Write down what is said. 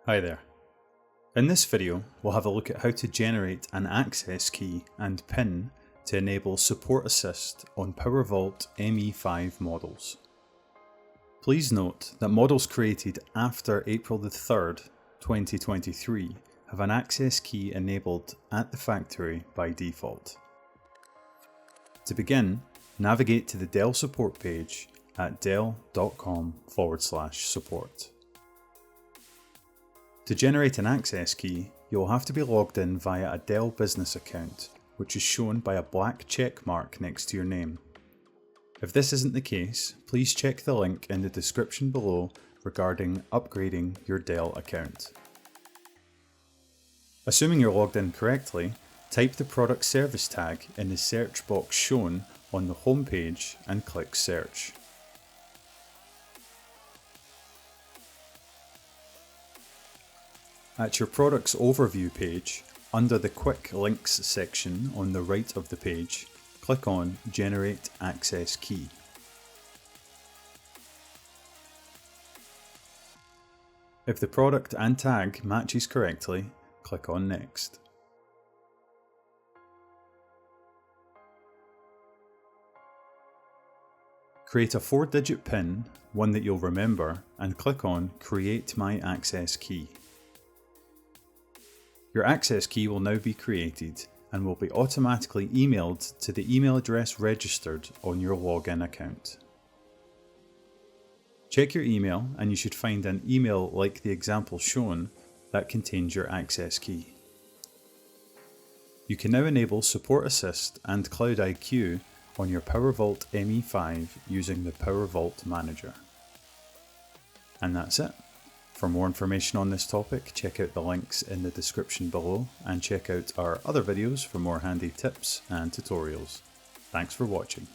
Hi there. In this video, we'll have a look at how to generate an access key and PIN to enable SupportAssist on PowerVault ME5 models. Please note that models created after April the 3rd, 2023 have an access key enabled at the factory by default. To begin, navigate to the Dell support page at dell.com/support. To generate an access key, you'll have to be logged in via a Dell business account, which is shown by a black check mark next to your name. If this isn't the case, please check the link in the description below regarding upgrading your Dell account. Assuming you're logged in correctly, type the product service tag in the search box shown on the home page and click search. At your product's overview page, under the Quick Links section on the right of the page, click on Generate Access Key. If the product and tag matches correctly, click on Next. Create a 4-digit PIN, one that you'll remember, and click on Create My Access Key. Your access key will now be created and will be automatically emailed to the email address registered on your login account. Check your email and you should find an email like the example shown that contains your access key. You can now enable SupportAssist and Cloud IQ on your PowerVault ME5 using the PowerVault Manager. And that's it. For more information on this topic, check out the links in the description below and check out our other videos for more handy tips and tutorials. Thanks for watching.